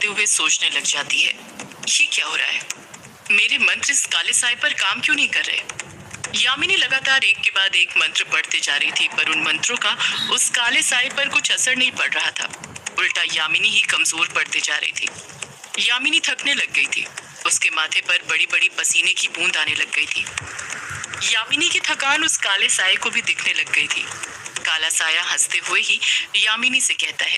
चलाते हुए सोचने लग जाती है, ये क्या हो रहा है? मेरे मंत्र इस काले साए पर काम क्यों नहीं कर रहे? यामिनी लगातार एक के बाद एक मंत्र पढ़ते जा रही थी, पर उन मंत्रों का उस काले साए पर कुछ असर नहीं पड़ रहा था। उल्टा यामिनी ही कमजोर पड़ते जा रही थी। यामिनी थकने लग गई थी। उसके माथे पर बड़ी बड़ी पसीने की बूंद आने लग गई थी। यामिनी की थकान उस काले साए को भी दिखने लग गई थी। काला साया हंसते हुए ही यामिनी से कहता है,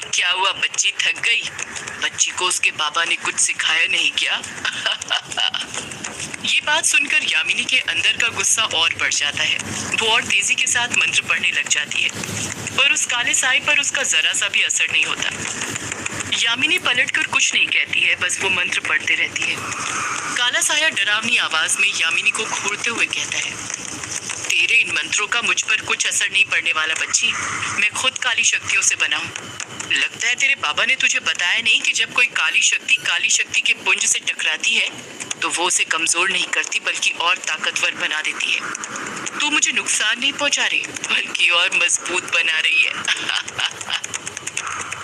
क्या हुआ बच्ची, थक गई? बच्ची को उसके बाबा ने कुछ सिखाया नहीं क्या? ये बात सुनकर यामिनी के अंदर का गुस्सा और बढ़ जाता है। वो और तेजी के साथ मंत्र पढ़ने लग जाती है, पर उस काले साए पर उसका जरा सा भी असर नहीं होता। यामिनी पलटकर कुछ नहीं कहती है, बस वो मंत्र पढ़ते रहती है। काला साया डरावनी आवाज में यामिनी को घूरते हुए कहता है, तेरे इन मंत्रों का मुझ पर कुछ असर नहीं पड़ने वाला बच्ची। मैं खुद काली शक्तियों से बना हूँ। लगता है तेरे बाबा ने तुझे बताया नहीं कि जब कोई काली शक्ति के पुंज से टकराती है तो वो उसे कमजोर नहीं करती बल्कि और ताकतवर बना देती है। तू मुझे नुकसान नहीं पहुंचा रही बल्कि और मजबूत बना रही है।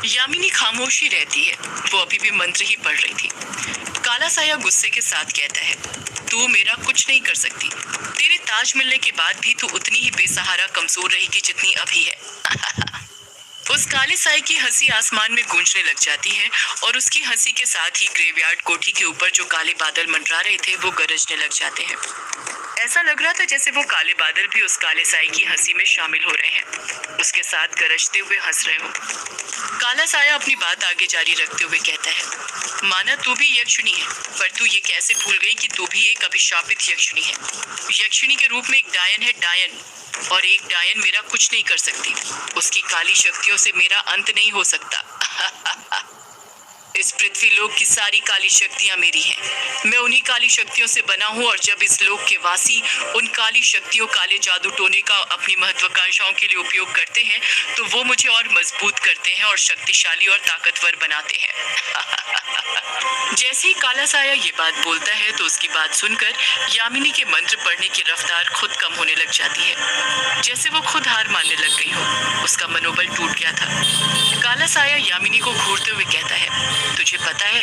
यामिनी खामोशी रहती है। वो अभी भी मंत्र ही पढ़ रही थी। काला साया गुस्से के साथ कहता है, तू मेरा कुछ नहीं कर सकती। तेरे ताज मिलने के बाद भी तू उतनी ही बेसहारा कमजोर रहेगी जितनी अभी है। उस काले साए की हंसी आसमान में गूंजने लग जाती है और उसकी हंसी के साथ ही ग्रेवयार्ड कोठी के ऊपर जो काले बादल मंडरा रहे थे वो गरजने लग जाते हैं। ऐसा लग रहा था जैसे वो काले बादल भी उस काले साए की हंसी में शामिल हो रहे हैं, उसके साथ गरजते हुए हंस रहे हो। काला साया अपनी बात आगे जारी रखते हुए कहता है, माना तू भी यक्षिणी है, पर तू ये कैसे भूल गई कि तू भी एक अभिशापित यक्षिणी है। यक्षिणी के रूप में एक डायन है, डायन, और एक डायन मेरा कुछ नहीं कर सकती। उसकी काली शक्तियों से मेरा अंत नहीं हो सकता। इस पृथ्वी लोक की सारी काली शक्तियां मेरी हैं। मैं उन्हीं काली शक्तियों से बना हूँ और जब इस लोक के वासी उन काली शक्तियों, काले जादू टोने का अपनी महत्वाकांक्षाओं के लिए उपयोग करते हैं तो वो मुझे और मजबूत करते हैं और शक्तिशाली और ताकतवर बनाते हैं। जैसे ही काला साया ये बात बोलता है तो उसकी बात सुनकर यामिनी के मंत्र पढ़ने की रफ्तार खुद कम होने लग जाती है, जैसे वो खुद हार मानने लग गई हो। उसका मनोबल टूट गया था। काला साया यामिनी को घूरते हुए कहता है, तुझे पता है,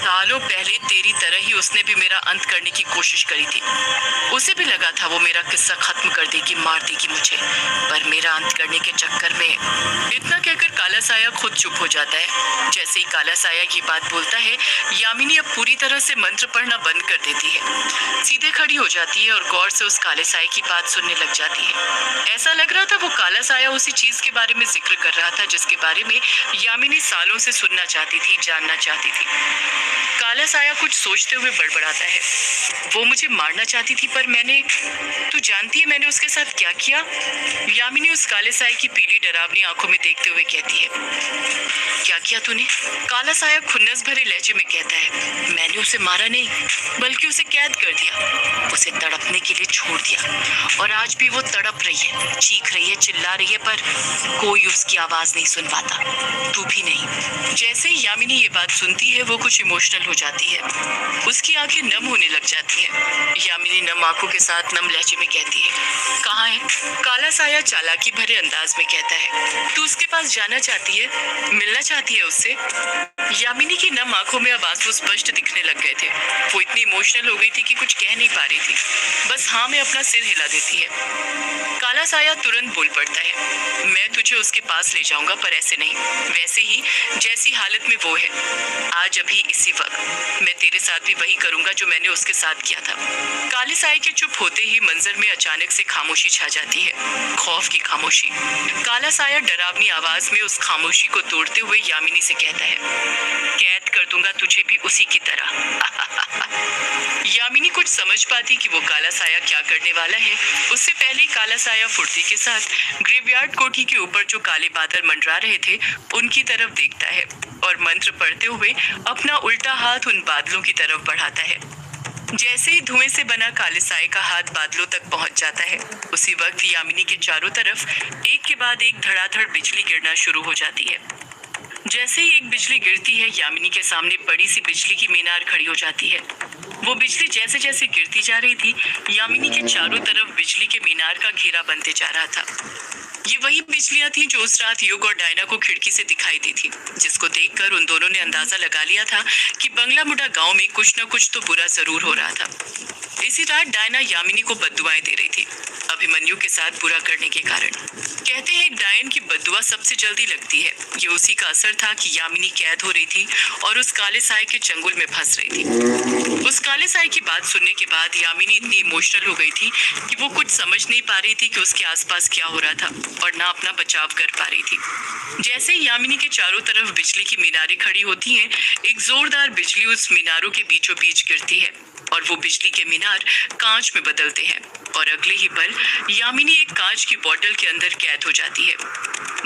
सालों पहले तेरी तरह ही उसने भी मेरा अंत करने की कोशिश करी थी। उसे भी लगा था वो मेरा किस्सा खत्म कर देगी, मार देगी मुझे, पर मेरा अंत करने के चक्कर में। इतना कहकर काला साया खुद चुप हो जाता है। जैसे ही काला साया ये बात बोलता है, यामिनी अब पूरी तरह से मंत्र पढ़ना बंद कर देती है। सीधे खड़ी हो जाती है और गौर से उस काले साए की बात सुनने लग जाती है। ऐसा लग रहा था वो काला साया उसी चीज के बारे में जिक्र कर रहा था जिसके बारे में यामिनी सालों से सुनना चाहती थी, जानना चाहती थी। काला साया कुछ सोचते हुए बड़बड़ाता है, वो मुझे मारना चाहती थी, पर मैंने, तू जानती है मैंने उसके साथ क्या किया? यामिनी उस काले साए की पीली डरावनी आंखों में देखते हुए कहती है, क्या किया तूने? काला साया खुन्नस भरे लहजे में कहता है, मैंने उसे मारा नहीं बल्कि उसे कैद कर दिया, उसे तड़पने के लिए छोड़ दिया और आज भी वो तड़प रही है, चीख रही है, चिल्ला रही है, पर कोई उसकी आवाज नहीं सुन पाता, तू भी नहीं। जैसे ही यामिनी ये बात सुनती है वो कुछ इमोशनल हो जाती है। उसकी आंखें नम होने लग जाती हैं। यामिनी नम आंखों के साथ नम लहजे में कहती है, कहाँ है? काला साया चालाकी भरे अंदाज में कहता है, तू उसके पास जाना चाहती है, मिलना चाहती है उससे? यामिनी की नम आंखों में अब आंसू स्पष्ट दिखने लग गए थे। वो इतनी इमोशनल हो गई थी कि कुछ कह नहीं पा रही थी, बस हाँ में अपना सिर हिला देती है। काला साया तुरंत बोल पड़ता है, मैं तुझे उसके पास ले जाऊंगा, पर ऐसे नहीं, वैसे ही जैसी हालत में वो है आज, अभी इसी वक्त मैं तेरे साथ भी वही करूंगा जो मैंने उसके साथ किया था। काले साए के चुप होते ही मंजर में अचानक से खामोशी छा जाती है, खौफ की खामोशी। काला साया डरावनी आवाज में उस खामोशी को तोड़ते हुए यामिनी से कहता है, कैद कर दूंगा तुझे भी उसी की तरह। यामिनी कुछ समझ पाती कि वो काला साया क्या करने वाला है, उससे पहले ही काला साया फुर्ती के साथ ग्रेवयार्ड कोठी के ऊपर जो काले बादल मंडरा रहे थे उनकी तरफ देखता है और मंत्र पढ़ते हुए अपना उल्टा हाथ उन बादलों की तरफ बढ़ाता है। जैसे ही धुएं से बना काले साए का हाथ बादलों तक पहुंच जाता है, उसी वक्त यामिनी के चारों तरफ एक के बाद एक धड़ाधड़ बिजली गिरना शुरू हो जाती है। जैसे ही एक बिजली गिरती है, यामिनी के सामने बड़ी सी बिजली की मीनार खड़ी हो जाती है। वो बिजली जैसे जैसे गिरती जा रही थी, यामिनी के चारों तरफ बिजली के मीनार का घेरा बनते जा रहा था। ये वही बिजलियां थी जो उस रात युग और डायना को खिड़की से दिखाई दी थी, जिसको देखकर उन दोनों ने अंदाजा लगा लिया था कि बंगला मुंडा गांव में कुछ न कुछ तो बुरा जरूर हो रहा था। इसी रात डायना यामिनी को बद्दुआएं दे रही थी, अभिमन्यु के साथ बुरा करने के कारण। कहते हैं एक डायन की बद्दुआ सबसे जल्दी लगती है। ये उसी का असर था कि यामिनी कैद हो रही थी और उस काले साए के चंगुल में फंस रही थी। उस काले साए की बात सुनने के बाद यामिनी इतनी इमोशनल हो गई थी कि वो कुछ समझ नहीं पा रही थी कि उसके आसपास क्या हो रहा था और ना अपना बचाव कर पा रही थी। जैसे ही यामिनी के चारों तरफ बिजली की मीनारें खड़ी होती हैं, एक जोरदार बिजली उस मीनारों के बीचों बीच गिरती है और वो बिजली के मीनार कांच में बदलते हैं और अगले ही पल यामिनी एक कांच की बोतल के अंदर कैद हो जाती है।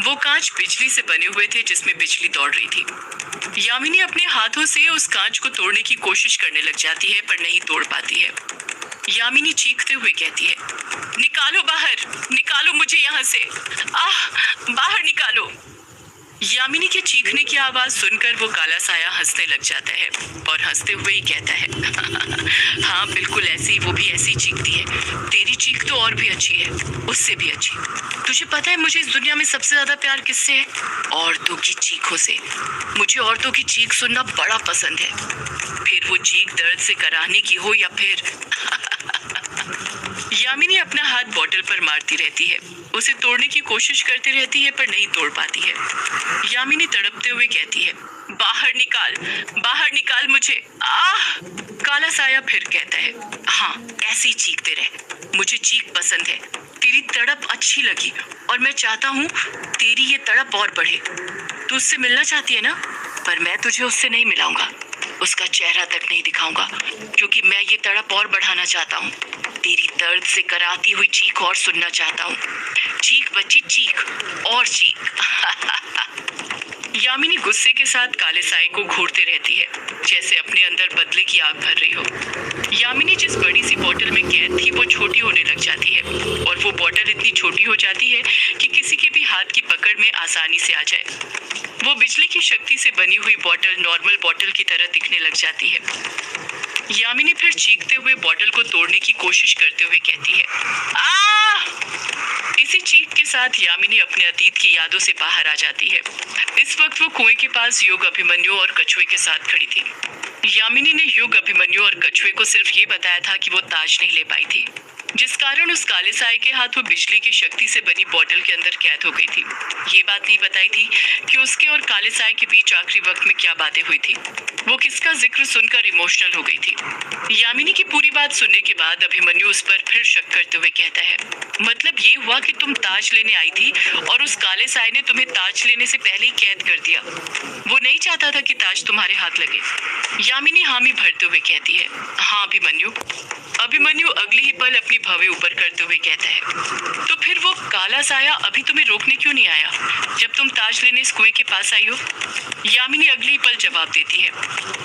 वो कांच बिजली से बने हुए थे जिसमें बिजली दौड़ रही थी। यामिनी अपने हाथों से उस कांच को तोड़ने की कोशिश करने लग जाती है पर नहीं तोड़ पाती है। यामिनी चीखते हुए कहती है, निकालो बाहर, निकालो मुझे यहाँ से, आह, बाहर निकालो। यामिनी के चीखने की आवाज सुनकर वो काला साया हंसने लग जाता है और हंसते हुए ही कहता है, हाँ बिल्कुल ऐसे ही, वो भी ऐसे ही चीखती है। तेरी चीख तो और भी अच्छी है, उससे भी अच्छी। तुझे पता है मुझे इस दुनिया में सबसे ज्यादा प्यार किससे है? औरतों की चीखों से। मुझे औरतों की चीख सुनना बड़ा पसंद है, फिर वो चीख दर्द से कराहने की हो या फिर यामिनी अपना हाथ बोतल पर मारती रहती है, उसे तोड़ने की कोशिश करती रहती है पर नहीं तोड़ पाती है। यामिनी तड़पते हुए कहती है, बाहर निकाल मुझे, आह। काला साया फिर कहता है, हाँ ऐसे ही चीखते रहे, मुझे चीख पसंद है, तेरी तड़प अच्छी लगी और मैं चाहता हूँ तेरी ये तड़प और बढ़े। तू उससे मिलना चाहती है ना? पर मैं तुझे उससे नहीं मिलाऊंगा, उसका चेहरा तक नहीं दिखाऊंगा, क्योंकि मैं ये तड़प और बढ़ाना चाहता हूँ। तेरी दर्द से कराती हुई चीख और सुनना चाहता हूँ। चीख बच्ची, चीख और चीख। यामिनी गुस्से के साथ काले साए को घूरते रहती है, जैसे अपने अंदर बदले की आग भर रही हो। यामिनी जिस बड़ी सी बोतल में कैद थी वो छोटी होने लग जाती है और वो बोतल इतनी छोटी हो जाती है कि किसी के भी हाथ की पकड़ में आसानी से आ जाए। वो बिजली की शक्ति से बनी हुई बोतल नॉर्मल बोतल की तरह दिखने लग जाती है। यामिनी फिर चीखते हुए बोतल को तोड़ने की कोशिश करते हुए कहती है, आह। इसी चीख के साथ यामिनी अपने अतीत की यादों से बाहर आ जाती है। इस वक्त वो कुएं के पास युग, अभिमन्यु और कछुए के साथ खड़ी थी। यामिनी ने युग, अभिमन्यु और कछुए को सिर्फ ये बताया था कि वो ताज नहीं ले पाई थी, जिस कारण उस काले साए के हाथ वो बिजली की शक्ति से बनी बोतल के अंदर कैद हो गई थी। ये बात नहीं बताई थी कि उसके और काले साए के बीच आखिरी वक्त में क्या बातें हुई थी। वो किसका जिक्र सुनकर इमोशनल हो गई थी। यामिनी की पूरी बात सुनने के बाद अभिमन्यु उस पर फिर शक करते हुए कहता है, मतलब ये हुआ कि तुम ताज लेने आई थी और उस काले साए ने तुम्हें ताज लेने से पहले ही कैद कर दिया। वो नहीं चाहता था कि ताज तुम्हारे हाथ लगे। यामिनी हामी भरते हुए कहती है, हाँ अभिमन्यु। अभिमन्यु अगले ही पल अपनी भवें ऊपर करते हुए कहता है, तो फिर वो काला साया अभी तुम्हें रोकने क्यों नहीं आया जब तुम ताज लेने इस कुएं के पास आई हो? यामिनी अगले ही पल जवाब देती है,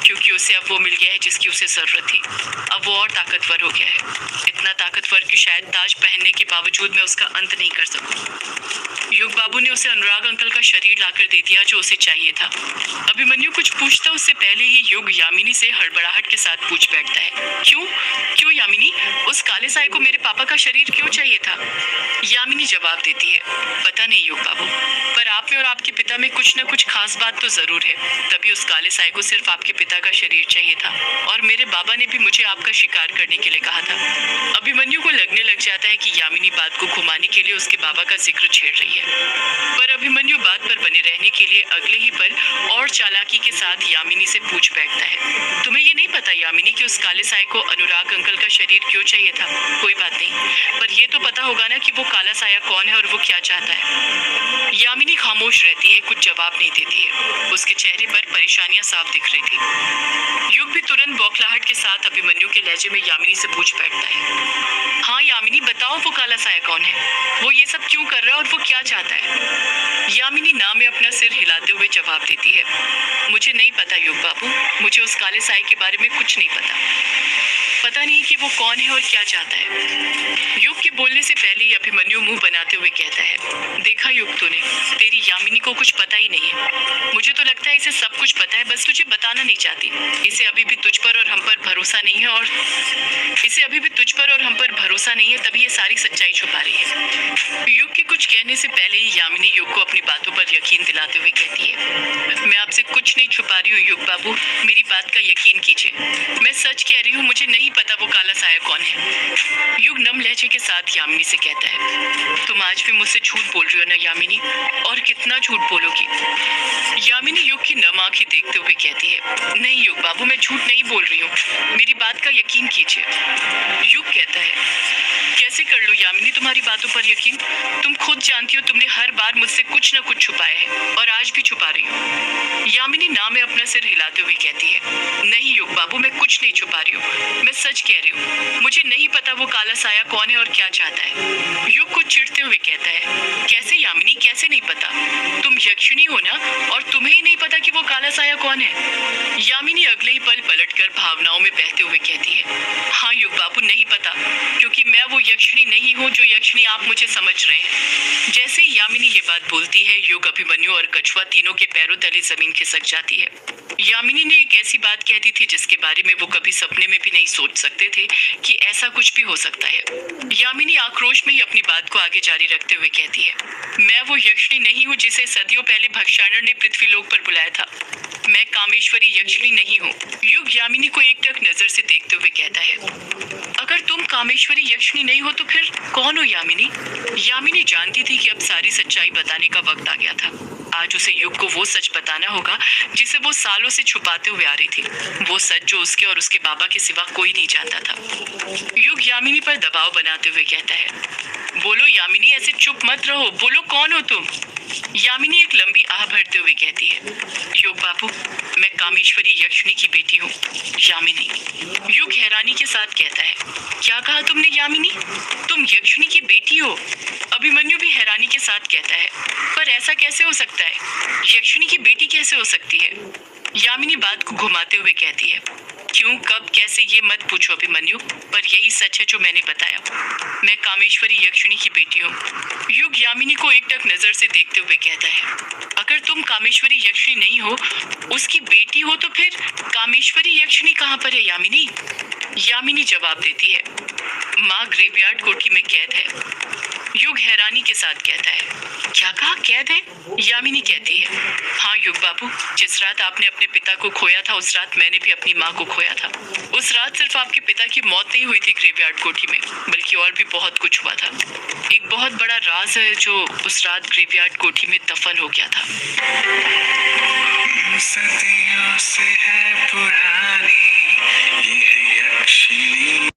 क्योंकि उसे अब वो मिल गया है जिसकी उसे जरूरत थी। अब वो और ताकतवर हो गया है, इतना ताकतवर कि शायद ताज पहनने के बावजूद मैं उसका अंत नहीं कर सकूं। युग बाबू ने उसे अनुराग अंकल का शरीर लाकर दे दिया जो उसे चाहिए था। अभिमन्यु कुछ पूछता उससे पहले ही युग यामिनी से हड़बड़ाहट के साथ पूछ बैठता है, क्यों क्यों यामिनी, उस काले साए को मेरे पापा का शरीर क्यों चाहिए था? यामिनी जवाब देती है, पता नहीं युग बाबू, पर आप में और आपके पिता में कुछ न कुछ खास बात तो जरूर है, तभी उस काले साए को सिर्फ आपके पिता का शरीर चाहिए था और मेरे बाबा ने भी मुझे आपका शिकार करने के लिए कहा था। अभिमन्यु को लगने लग जाता है कि यामिनी बात को घुमाने के लिए उसके बाबा का जिक्र छेड़ रही है, पर अभिमन्यु बात पर बने रहने के लिए अगले ही पल और चालाकी के साथ यामिनी से पूछ बैठता है, तुम्हें ये नहीं पता यामिनी कि उस काले साए को अनुराग अंकल का शरीर क्यों चाहिए था? कोई बात नहीं, पर ये तो पता होगा ना कि वो काला साया कौन है और वो क्या चाहता है। यामिनी खामोश रहती है, कुछ जवाब नहीं देती है। उसके चेहरे पर परेशानियां साफ दिख रही थी। युग भी तुरंत बौखलाहट के साथ अभिमन्यु के लहजे में यामिनी से पूछ बैठता है, हाँ यामिनी बताओ वो काला साया कौन है, वो ये सब क्यों कर रहा है और वो क्या चाहता है? यामिनी ना में अपना सिर हिलाते हुए जवाब देती है, मुझे नहीं पता युग बाबू, मुझे उस काले साए के बारे में कुछ नहीं पता। पता नहीं कि वो कौन है और क्या चाहता है। युग के बोलने से पहले ही अभिमन्यु मुंह बनाते हुए कहता है, देखा युग, तूने, तेरी यामिनी को कुछ पता ही नहीं है। मुझे तो लगता है इसे सब कुछ पता है, बस तुझे बताना नहीं चाहती। इसे अभी भी तुझ पर और हम पर भरोसा नहीं है, और इसे अभी भी तुझ पर और हम पर भरोसा नहीं है, तभी ये सारी सच्चाई छुपा रही है। युग के कुछ कहने से पहले ही यामिनी युग को अपनी बातों पर यकीन दिलाते हुए कहती है, मैं आपसे कुछ नहीं छुपा रही हूँ युग बाबू, मेरी बात का यकीन कीजिए। मैं सच कह रही हूँ, मुझे नहीं पता वो काला साया कौन है। युग नम लहजे के साथ यामिनी से कहता है, तुम आज भी मुझसे झूठ बोल रही हो ना यामिनी, और कितना झूठ बोलोगी? यामिनी युग की नम आंखें देखते हुए कहती है, नहीं युग बाबू, मैं झूठ नहीं बोल रही हूँ, मेरी बात का यकीन कीजिए। युग कहता है, कैसे कर लो यामिनी तुम्हारी बातों पर यकीन? तुम खुद जानती हो तुमने हर बार मुझसे कुछ न कुछ छुपाया है, और आज भी छुपा रही हो। यामिनी ना में अपना सिर हिलाते हुए कहती है, नहीं युग बाबू, मैं कुछ नहीं छुपा रही हूँ, मैं सच कह रही हूँ। मुझे नहीं पता वो काला साया कौन है और क्या चाहता है। युग को चिढ़ते हुए कहता है, कैसे यामिनी, कैसे नहीं पता? तुम यक्षिणी हो ना, और तुम्हें ही नहीं पता कि वो काला साया कौन है? यामिनी अगले ही पल पलटकर भावनाओं में बहते हुए कहती है, हाँ युग बाबू, नहीं पता, क्योंकि मैं वो यक्षिणी नहीं हूँ जो यक्षिणी आप मुझे समझ रहे हैं। जैसे ही यामिनी ये बात बोलती है, युग, अभिमन्यु और कछुआ तीनों के पैरों तले जमीन खिसक जाती है। यामिनी ने एक ऐसी बात कह दी थी जिसके बारे में वो कभी सपने में भी नहीं सोच सकते थे कि ऐसा कुछ भी हो सकता है। यामिनी आक्रोश में ही अपनी बात को आगे जारी रखते हुए कहती है, मैं वो यक्षिणी नहीं हूँ जिसे सदियों पहले भक्षाणर ने पृथ्वीलोक पर बुलाया था। मैं कामेश्वरी यक्षिणी नहीं हूँ। युग यामिनी को एकटक नजर से देखते हुए कहता है, अगर तुम कामेश्वरी यक्षिणी नहीं हो तो फिर कौन हो यामिनी? यामिनी जानती थी कि अब सारी सच्चाई बताने का वक्त आ गया था। आज उसे युग को वो सच बताना होगा जिसे वो सालों से छुपाते हुए आ रही थी, वो सच जो उसके और उसके बाबा के सिवा कोई नहीं जानता था। युग यामिनी पर दबाव बनाते हुए कहता है, बोलो यामिनी, ऐसे चुप मत रहो, बोलो कौन हो तुम? यामिनी एक लंबी आह भरते हुए कहती है, युग बाबू, मैं कामेश्वरी यक्षिणी की बेटी हूँ। यामिनी। युग हैरानी के साथ कहता है, क्या कहा तुमने यामिनी? तुम यक्षिणी की बेटी हो? अभिमन्यु भी हैरानी के साथ कहता है, पर ऐसा कैसे हो सकता है? यक्षिणी की बेटी कैसे हो सकती है? यामिनी बात को घुमाते हुए कहती है, क्यों, कब, कैसे, ये मत पूछो अभिमन्यु, पर यही सच है जो मैंने बताया। मैं कामेश्वरी यक्षिणी की बेटी हूँ। युग यामिनी को एकटक नजर से देखते हुए कहता है, अगर तुम कामेश्वरी यक्षिणी नहीं हो, उसकी बेटी हो, तो फिर कामेश्वरी यक्षिणी कहाँ पर है यामिनी? यामिनी जवाब देती है, माँ ग्रेवयार्ड कोठी में कैद है। युग हैरानी के साथ कहता है, क्या कहा, कैद है? यामिनी कहती है, हाँ युग बाबू, जिस रात आपने अपने पिता को खोया था, उस रात मैंने भी अपनी माँ को खोया था। उस रात सिर्फ आपके पिता की मौत नहीं हुई थी ग्रेवयार्ड कोठी में, बल्कि और भी बहुत कुछ हुआ था। एक बहुत बड़ा राज है जो उस रात ग्रेवयार्ड कोठी में दफन हो गया था। सदियों से है पुरानी ये है यक्षिणी।